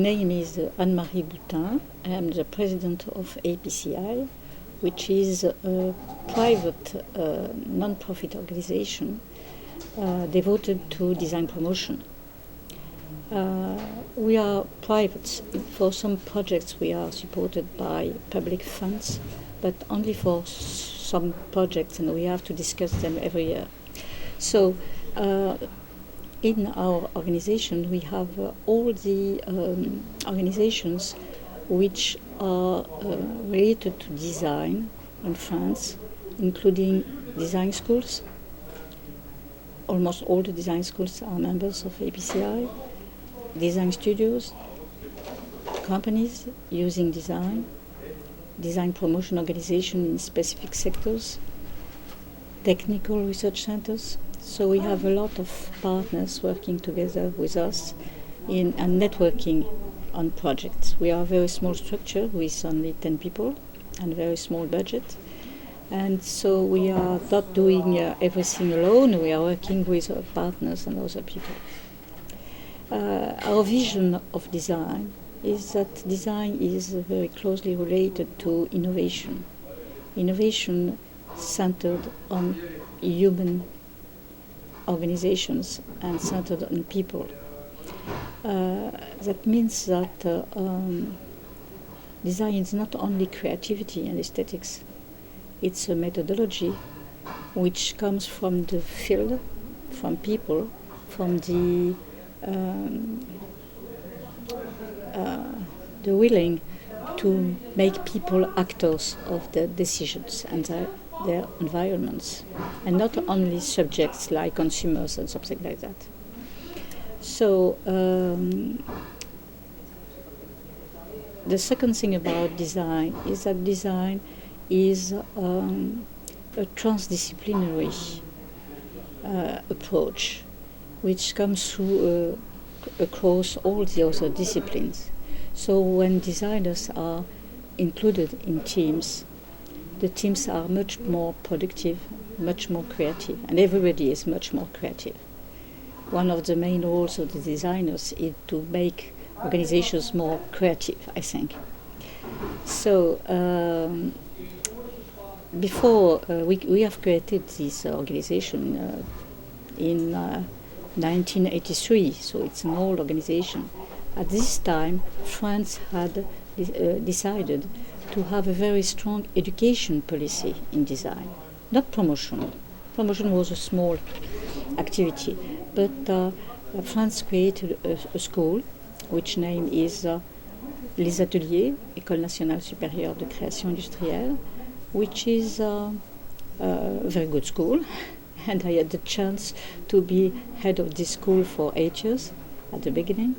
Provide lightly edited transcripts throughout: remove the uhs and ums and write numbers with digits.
name is Anne Marie Boutin. I am the president of APCI, which is a private non-profit organization devoted to design promotion. We are private. For some projects we are supported by public funds, but only for some projects, and we have to discuss them every year. So in our organization we have all the organizations which are related to design in France, including design schools. Almost all the design schools are members of APCI, design studios, companies using design promotion organization in specific sectors, technical research centers. So we have a lot of partners working together with us and networking on projects. We are a very small structure with only 10 people and a very small budget. And so we are not doing everything alone. We are working with our partners and other people. Our vision of design is that design is very closely related to innovation. Innovation centered on human organizations and centered on people. That means that design is not only creativity and aesthetics. It's a methodology which comes from the field, from people, from the willing to make people actors of their decisions and their environments, and not only subjects like consumers and something like that. So the second thing about design is that design is a transdisciplinary approach which comes through across all the other disciplines. So when designers are included in teams, the teams are much more productive, much more creative, and everybody is much more creative. One of the main roles of the designers is to make organizations more creative, I think. So before we have created this organization in 1983, so it's an old organization. At this time, France had decided to have a very strong education policy in design, not promotion. Promotion was a small activity, but France created a school, which name is Les Ateliers, École nationale supérieure de création industrielle, which is a very good school. And I had the chance to be head of this school for 8 years at the beginning.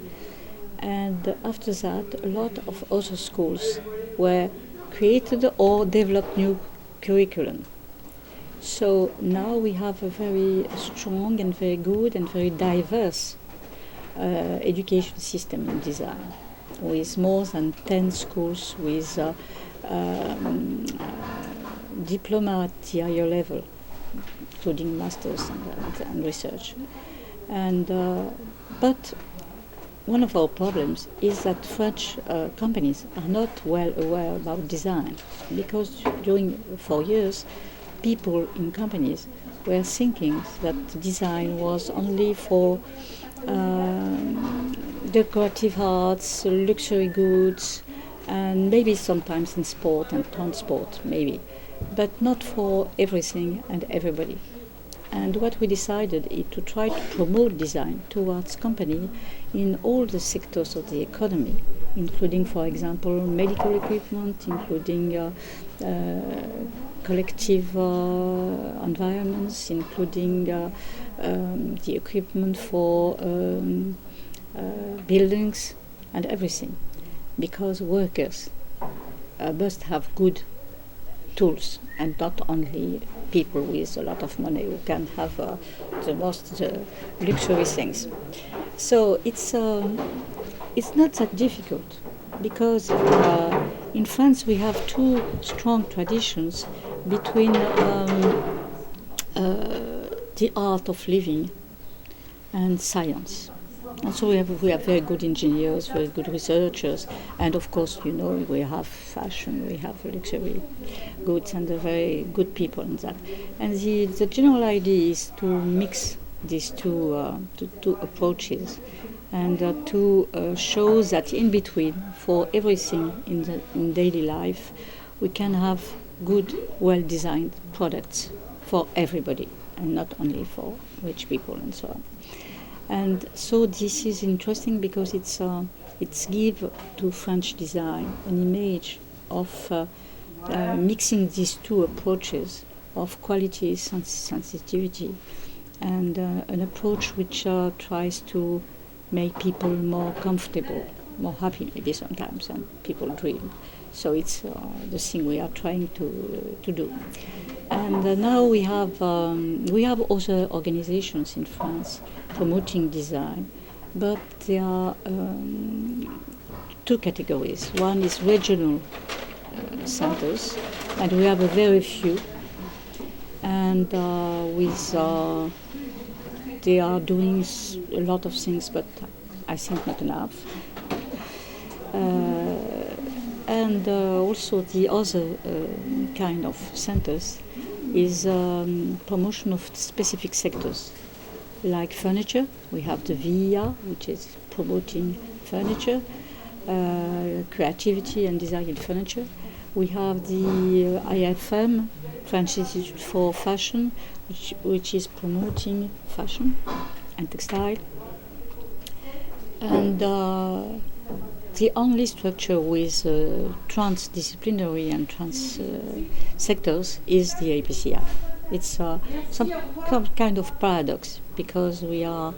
And after that, a lot of other schools were created or developed new curriculum. So now we have a very strong and very good and very diverse education system in design, with more than 10 schools with diploma at the higher level, including masters and research. And but one of our problems is that French companies are not well aware about design, because during 4 years, people in companies were thinking that design was only for decorative arts, luxury goods, and maybe sometimes in sport and transport, maybe, but not for everything and everybody. And what we decided is to try to promote design towards company in all the sectors of the economy, including, for example, medical equipment, including collective environments, including the equipment for buildings and everything, because workers must have good tools and not only people with a lot of money who can have the most luxury things. So it's not that difficult, because in France we have two strong traditions between the art of living and science. And so we have very good engineers, very good researchers, and of course, we have fashion, we have luxury goods, and very good people in that. And the general idea is to mix these two approaches, and to show that in between, for everything in daily life, we can have good, well-designed products for everybody, and not only for rich people and so on. And so this is interesting because it's give to French design an image of mixing these two approaches of quality, sensitivity, and an approach which tries to make people more comfortable, more happy maybe sometimes than people dream. So it's the thing we are trying to do. And now we have other organizations in France promoting design, but there are two categories. One is regional centers, and we have a very few, and they are doing a lot of things, but I think not enough. And also the other kind of centers is promotion of specific sectors, like furniture. We have the VIA, which is promoting furniture, creativity and design in furniture. We have the IFM, French Institute for Fashion, which is promoting fashion and textile. And the only structure with transdisciplinary and trans sectors is the APCI. It's some kind of paradox, because we are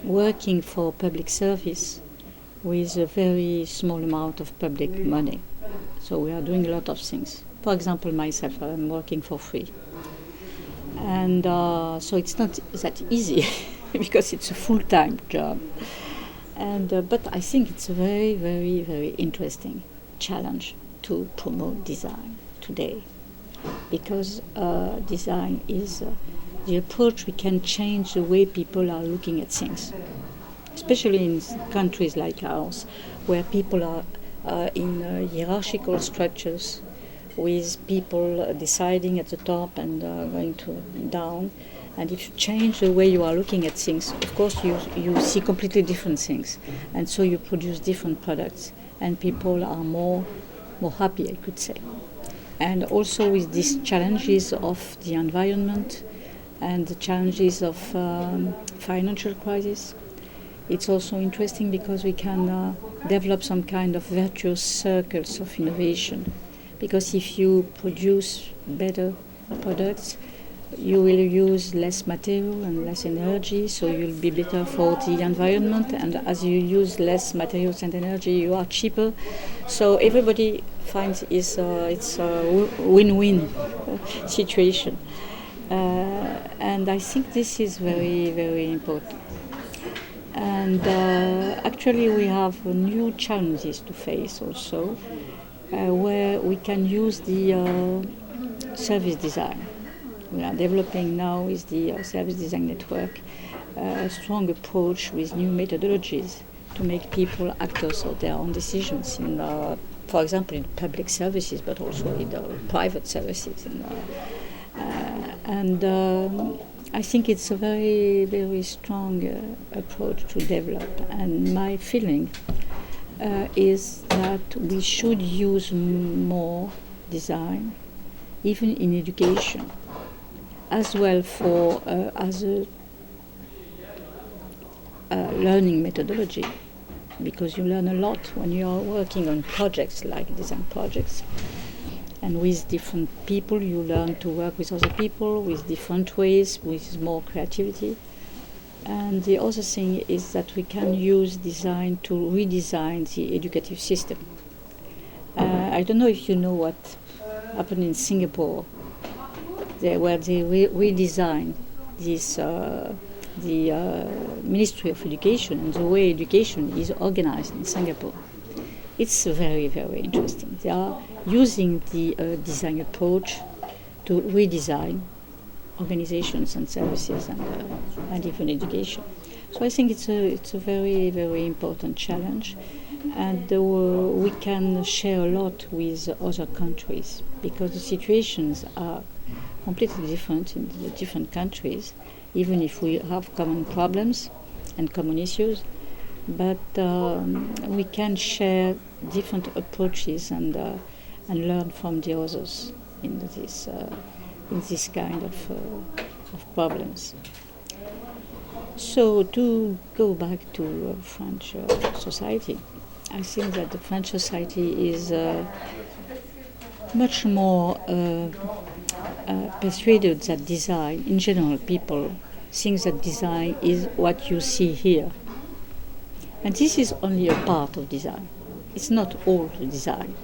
working for public service with a very small amount of public money. So we are doing a lot of things. For example, myself, I'm working for free. And so it's not that easy because it's a full-time job. And but I think it's a very, very, very interesting challenge to promote design today, because design is the approach we can change the way people are looking at things, especially in countries like ours, where people are in hierarchical structures, with people deciding at the top and going to down. And if you change the way you are looking at things, of course you see completely different things, and so you produce different products, and people are more happy, I could say. And also with these challenges of the environment and the challenges of financial crisis, it's also interesting because we can develop some kind of virtuous circles of innovation. Because if you produce better products, you will use less material and less energy, so you'll be better for the environment. And as you use less materials and energy, you are cheaper. So everybody finds it's a win-win situation. And I think this is very, very important. And actually we have new challenges to face also, where we can use the service design. We are developing now with the Service Design Network a strong approach with new methodologies to make people actors of their own decisions, for example, in public services, but also in private services. And I think it's a very, very strong approach to develop. And my feeling is that we should use more design, even in education, as well for as a learning methodology, because you learn a lot when you are working on projects like design projects. And with different people, you learn to work with other people with different ways, with more creativity. And the other thing is that we can use design to redesign the educative system. I don't know if you know what happened in Singapore, where they redesigned this, the Ministry of Education and the way education is organized in Singapore. It's very, very interesting. They are using the design approach to redesign organizations and services and even education. So I think it's a very, very important challenge, and we can share a lot with other countries because the situations are completely different in the different countries, even if we have common problems and common issues. But we can share different approaches and learn from the others in this kind of problems. So to go back to French society, I think that the French society is much more persuaded that design, in general, people think that design is what you see here. And this is only a part of design. It's not all the design.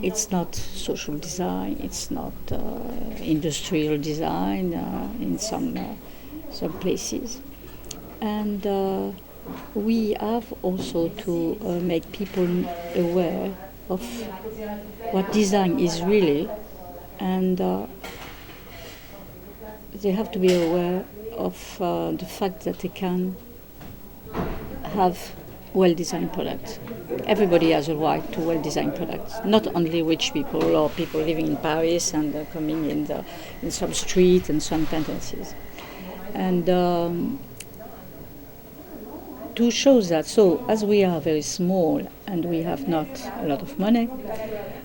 It's not social design, it's not industrial design in some places. And we have also to make people aware of what design is really, and they have to be aware of the fact that they can have well-designed products. Everybody has a right to well-designed products, not only rich people or people living in Paris and coming in some street and some tendencies. And to show that, so as we are very small and we have not a lot of money,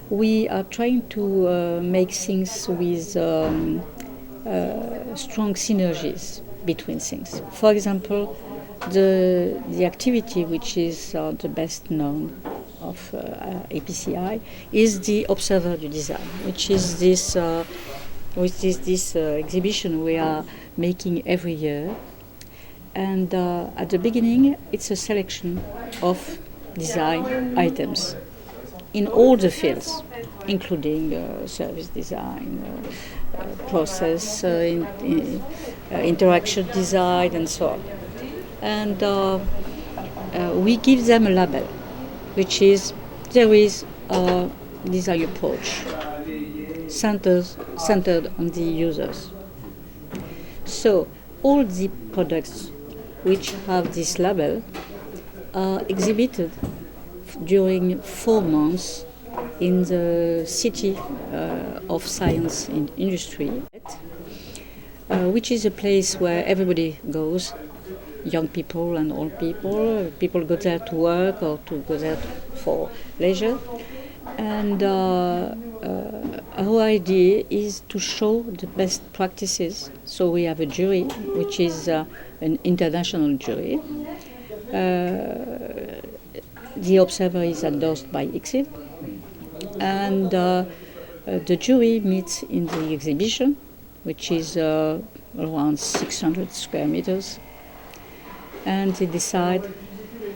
we are trying to make things with strong synergies between things. For example, the activity which is the best known of APCI is the Observer du Design, which is this exhibition we are making every year. And at the beginning, it's a selection of design items in all the fields, including service design, process, interaction design, and so on. And we give them a label, which is there is a design approach centered on the users. So all the products which have this label are exhibited during 4 months in the City of Science and Industry, which is a place where everybody goes, young people and old people. People go there to work or to go there for leisure. And our idea is to show the best practices. So we have a jury, which is an international jury. The observer is endorsed by ICSID. And the jury meets in the exhibition, which is around 600 square meters. And they decide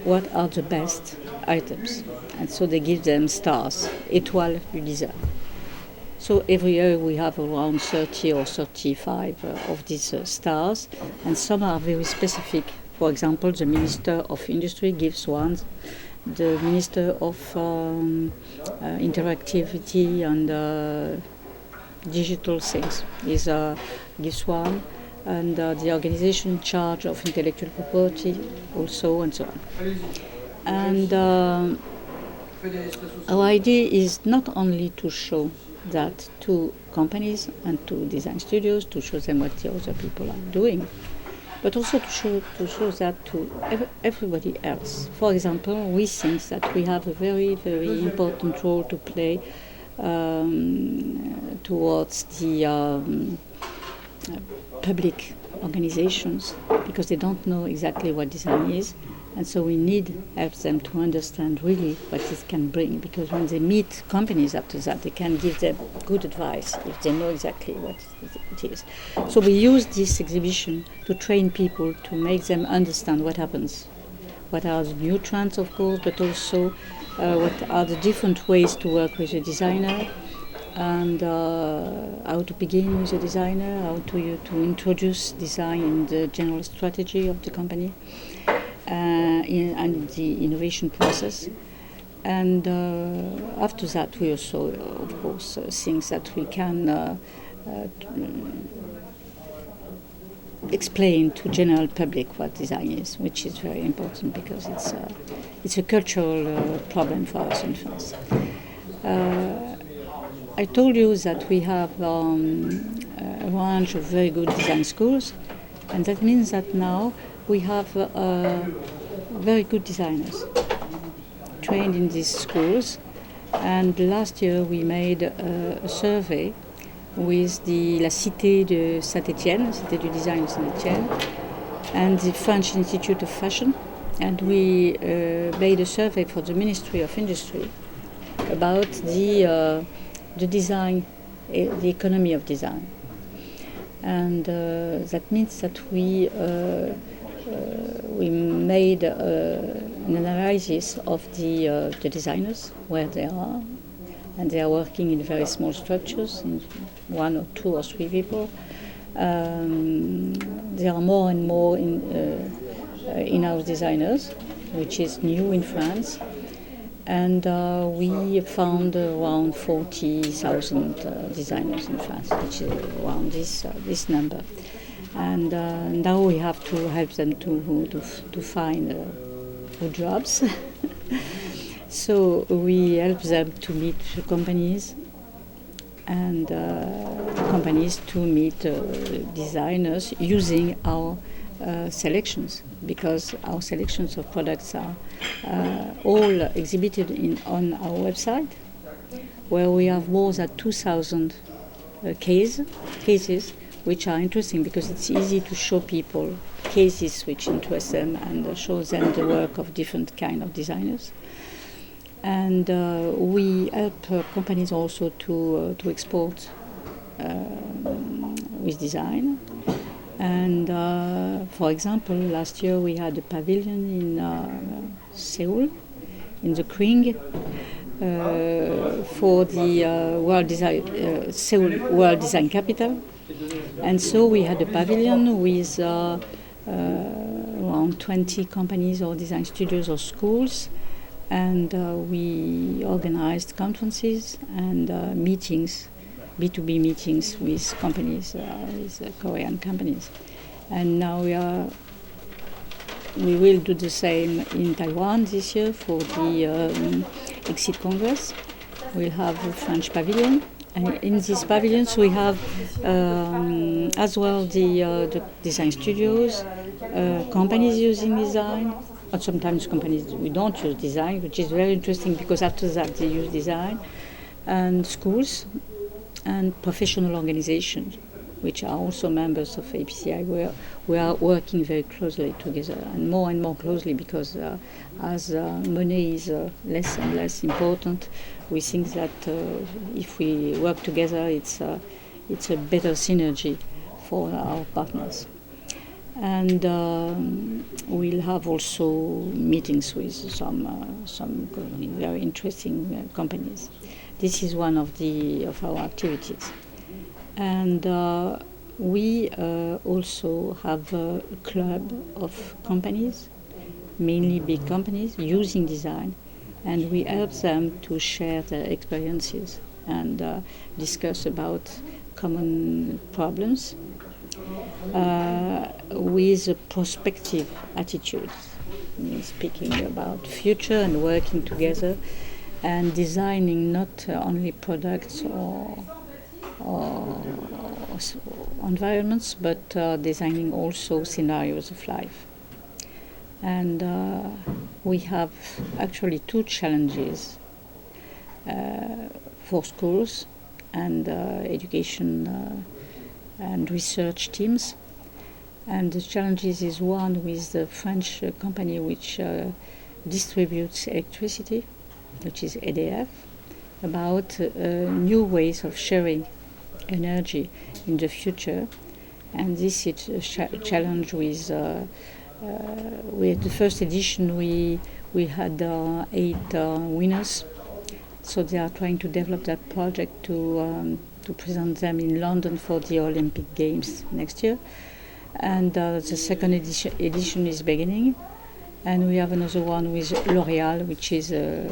what are the best items. And so they give them stars, étoiles du design. So every year we have around 30 or 35 of these stars, and some are very specific. For example, the Minister of Industry gives one, the Minister of Interactivity and Digital Things gives one, and the organization in charge of intellectual property also, and so on. And our idea is not only to show that to companies and to design studios, to show them what the other people are doing, but also to show that to everybody else. For example, we think that we have a very, very important role to play towards the public organizations, because they don't know exactly what design is, and so we need help them to understand really what it can bring, because when they meet companies after that, they can give them good advice if they know exactly what it is. So we use this exhibition to train people, to make them understand what happens, what are the new trends, of course, but also what are the different ways to work with a designer, and how to begin with a designer, how to introduce design in the general strategy of the company, and the innovation process. And after that, we also, of course, think that we can explain to general public what design is, which is very important because it's a cultural problem for us in France. I told you that we have a range of very good design schools, and that means that now we have very good designers trained in these schools. And last year we made a survey with la Cité de Saint-Étienne, Cité du Design de Saint-Étienne, and the French Institute of Fashion. And we made a survey for the Ministry of Industry about the design, the economy of design. And that means that we made an analysis of the designers, where they are, and they are working in very small structures, in 1 or 2 or 3 people. There are more and more in-house designers, which is new in France. And we found around 40,000 designers in France, which is around this number. And now we have to help them to find good jobs. So we help them to meet companies, and companies to meet designers using our selections, because our selections of products are all exhibited on our website, where we have more than 2,000 cases which are interesting, because it's easy to show people cases which interest them and show them the work of different kind of designers. And we help companies also to export with design. And for example, last year we had a pavilion in Seoul, in the Kring, for the Seoul World Design Capital. And so we had a pavilion with around 20 companies or design studios or schools, and we organized conferences and meetings, B2B meetings with companies, with Korean companies. And now we will do the same in Taiwan this year for the ICSID Congress. We'll have a French pavilion. And in these pavilions we have as well the design studios, companies using design, or sometimes companies we don't use design, which is very interesting because after that they use design, and schools and professional organizations, which are also members of APCI, where we are working very closely together, and more closely, because as money is less and less important, we think that if we work together, it's a better synergy for our partners. And we'll have also meetings with some very interesting companies. This is one of our activities. And we also have a club of companies, mainly big companies, using design, and we help them to share their experiences and discuss about common problems with a prospective attitude, speaking about future and working together and designing not only products or environments, but designing also scenarios of life. And we have actually 2 challenges for schools and education and research teams. And the challenges is one with the French company which distributes electricity, which is EDF, about new ways of sharing energy in the future. And this is a challenge with the first edition we had 8 winners, so they are trying to develop that project to present them in London for the Olympic Games next year. And the second edition is beginning, and we have another one with L'Oréal, which is a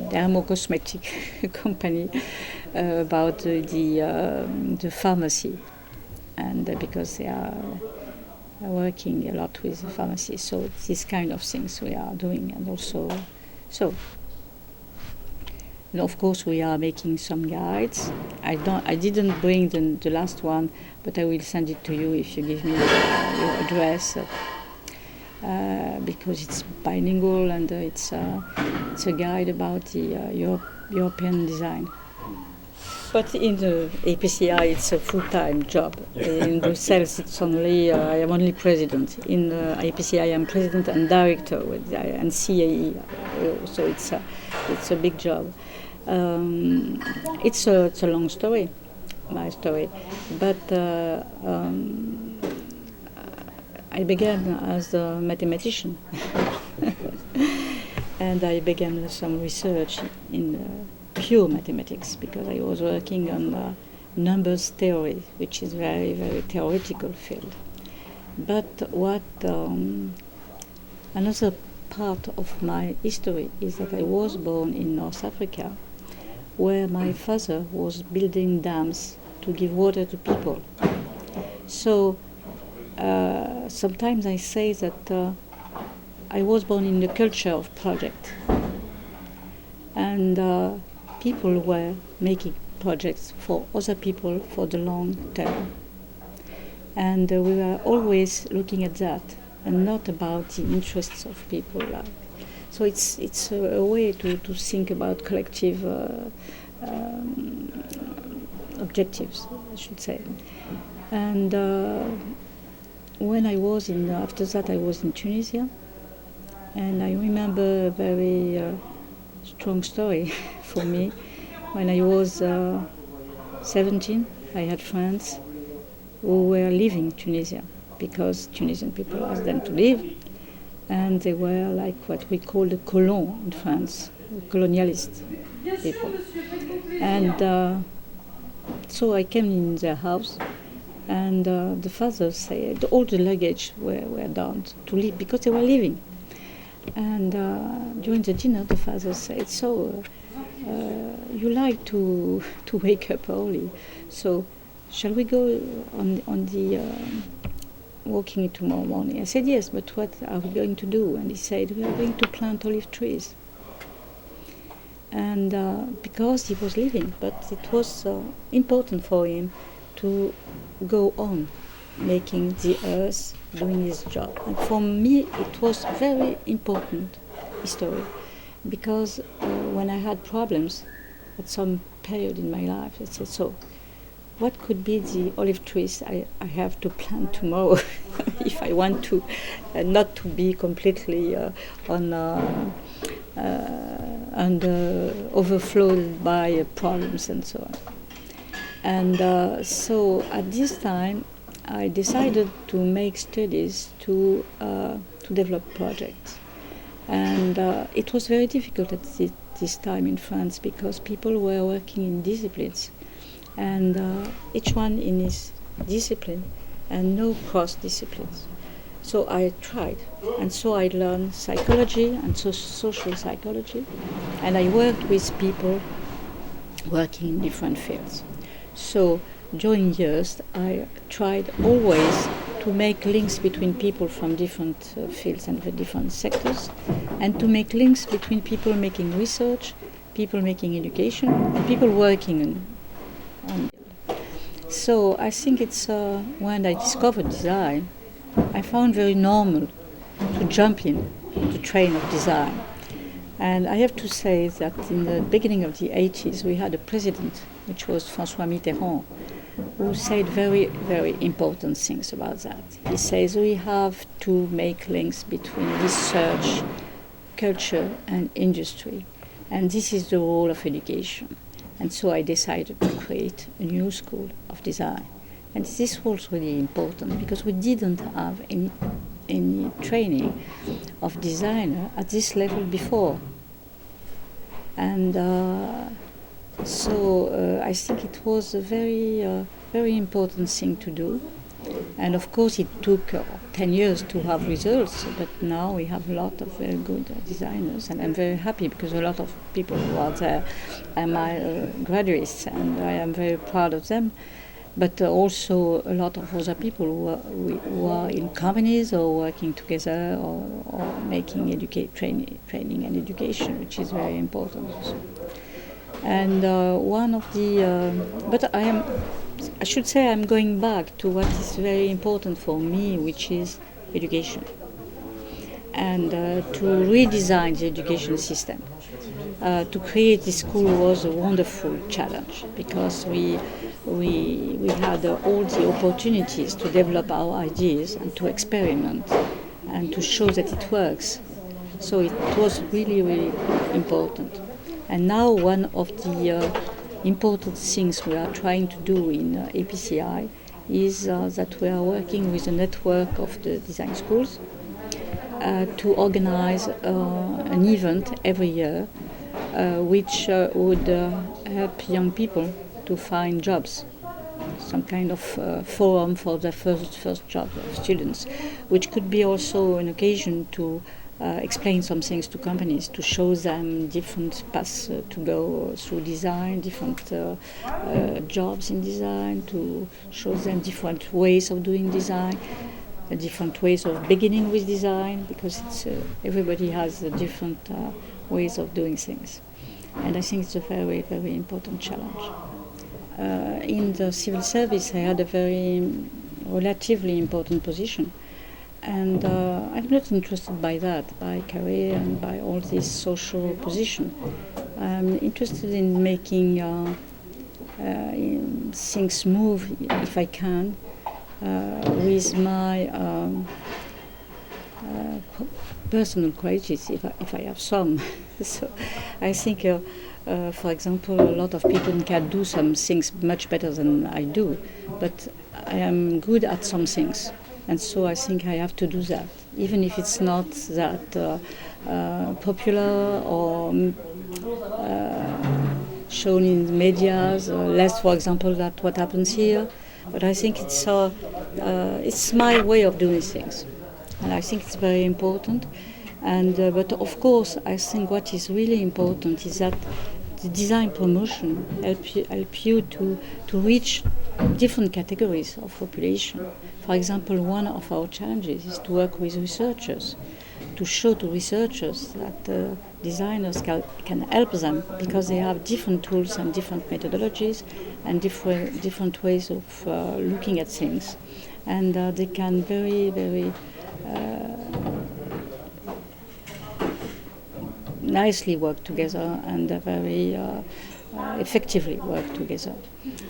dermocosmetic company about the pharmacy. and because they are working a lot with pharmacy. So these kind of things we are doing, and also, so. And of course, we are making some guides. I didn't bring the last one, but I will send it to you if you give me your address, because it's bilingual and it's a guide about the European design. But in the APCI, it's a full-time job. In Brussels, it's only I am only president. In APCI, I am president and director and CAE. So it's a big job. It's a long story, my story. But I began as a mathematician, and I began some research in pure mathematics, because I was working on numbers theory, which is very, very theoretical field. But what another part of my history is that I was born in North Africa, where my father was building dams to give water to people. So sometimes I say that I was born in the culture of project, and people were making projects for other people for the long term. And we were always looking at that and not about the interests of people. So it's a way to think about collective objectives, I should say. And when I was after that I was in Tunisia, and I remember a very strong story for me. When I was 17, I had friends who were leaving Tunisia because Tunisian people asked them to leave, and they were like what we call the colons in France, colonialist people. And so I came in their house, and the father said all the luggage were done to leave because they were leaving. And during the dinner, the father said, "So you like to wake up early, so shall we go on the walking tomorrow morning?" I said, "Yes, but what are we going to do?" And he said, "We are going to plant olive trees." And because he was leaving, but it was important for him to go on making the earth, doing his job. And for me, it was very important history, because when I had problems at some period in my life, I said, so what could be the olive trees I have to plant tomorrow if I want to not to be completely overflowed by problems and so on. And so at this time, I decided to make studies to develop projects. And it was very difficult at this time in France, because people were working in disciplines, and each one in his discipline, and no cross disciplines. So I tried, and so I learned psychology and social psychology, and I worked with people working in different fields. So during years, I tried always to make links between people from different fields and different sectors, and to make links between people making research, people making education, and people working on. So I think it's when I discovered design, I found very normal to jump in the train of design. And I have to say that in the beginning of the 80s, we had a president, which was François Mitterrand, who said very, very important things about that. He says we have to make links between research, culture, and industry. And this is the role of education. And so I decided to create a new school of design. And this was really important, because we didn't have any training of designer at this level before. And so I think it was a very, very important thing to do. And of course it took 10 years to have results, but now we have a lot of very good designers, and I'm very happy because a lot of people who are there are my graduates, and I am very proud of them. but also a lot of other people who are in companies or working together or making training and education, which is very important also. And one of the, but I should say I'm going back to what is very important for me, which is education, and to redesign the education system. To create this school was a wonderful challenge because we had all the opportunities to develop our ideas and to experiment and to show that it works. So it was really, really important. And now one of the important things we are trying to do in APCI is that we are working with a network of the design schools to organize an event every year which would help young people to find jobs, some kind of forum for the first job of students, which could be also an occasion to explain some things to companies, to show them different paths to go through design, different jobs in design, to show them different ways of doing design, different ways of beginning with design, because it's, everybody has different ways of doing things. And I think it's a very, very important challenge. In the civil service, I had a very relatively important position. And I'm not interested by that, by career and by all this social position. I'm interested in making things move, if I can, with my personal qualities, if I have some. So I think, for example, a lot of people can do some things much better than I do, but I am good at some things. And so I think I have to do that, even if it's not that popular or shown in the media, less, for example, than what happens here. But I think it's my way of doing things, and I think it's very important. And but of course, I think what is really important is that the design promotion help you to reach different categories of population. For example, one of our challenges is to work with researchers, to show to researchers that designers can help them because they have different tools and different methodologies and different ways of looking at things. And they can very, very nicely work together and very effectively work together.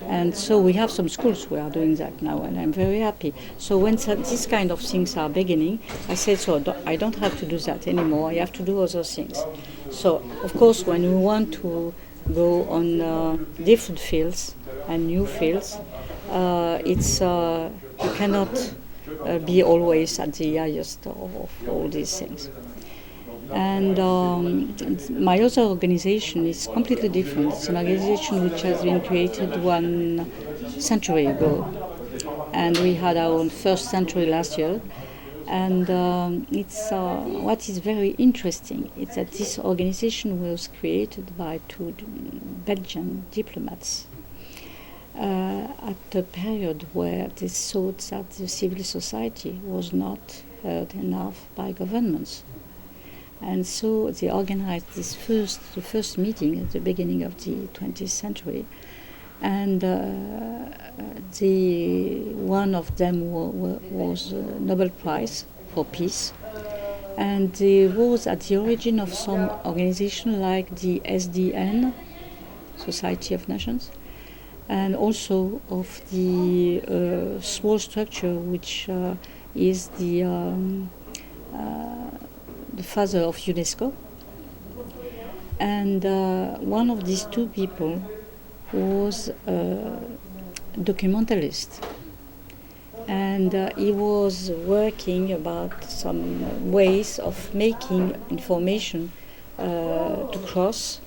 And so we have some schools who are doing that now, and I'm very happy. So when these kind of things are beginning, I said, so I don't have to do that anymore, I have to do other things. So, of course, when we want to go on different fields and new fields, you cannot be always at the highest of all these things. And my other organization is completely different. It's an organization which has been created 1 century ago. And we had our own first century last year. And it's what is very interesting is that this organization was created by 2 Belgian diplomats at a period where they thought that the civil society was not heard enough by governments. And so they organized the first meeting at the beginning of the 20th century. And one of them was a Nobel Prize for Peace. And it was at the origin of some organization like the SDN, Society of Nations, and also of the small structure which is the father of UNESCO. And one of these 2 people was a documentalist. And he was working about some ways of making information to cross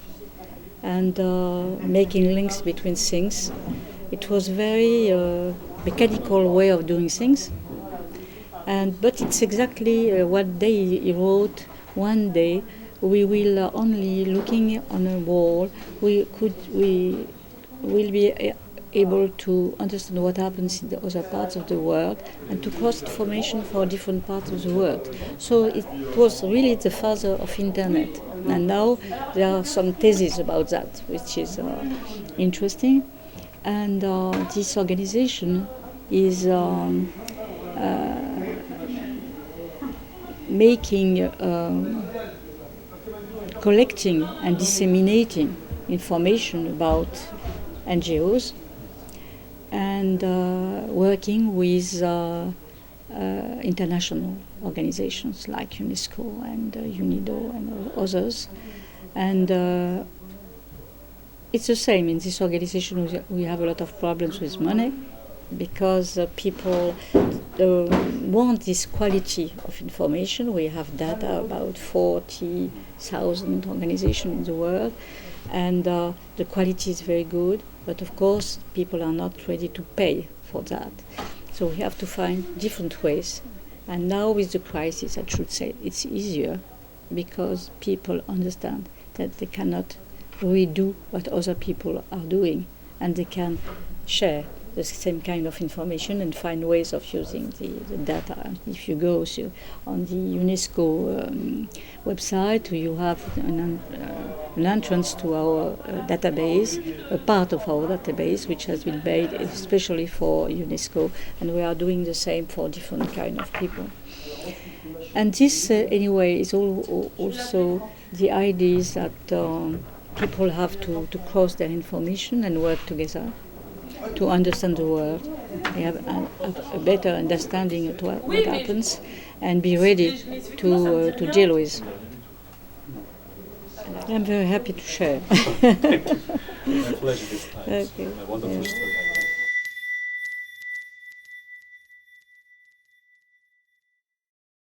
and making links between things. It was very mechanical way of doing things. But it's exactly what he wrote. One day we will only looking on a wall. We will be able to understand what happens in the other parts of the world and to cross information for different parts of the world. So it was really the father of internet. And now there are some theses about that, which is interesting. And this organization is collecting and disseminating information about NGOs and working with international organizations like UNESCO and UNIDO and others. And it's the same in this organization. We have a lot of problems with money because people want this quality of information. We have data about 40,000 organizations in the world, and the quality is very good, but of course people are not ready to pay for that. So we have to find different ways. And now with the crisis, I should say, it's easier because people understand that they cannot redo what other people are doing, and they can share the same kind of information and find ways of using the data. If you go on the UNESCO website, you have an entrance to our database, a part of our database, which has been made especially for UNESCO, and we are doing the same for different kind of people. And this, anyway, is also the idea is that people have to cross their information and work together to understand the world. They have a better understanding of what happens and be ready to deal with. I'm very happy to share. My pleasure this time. Okay. A wonderful story.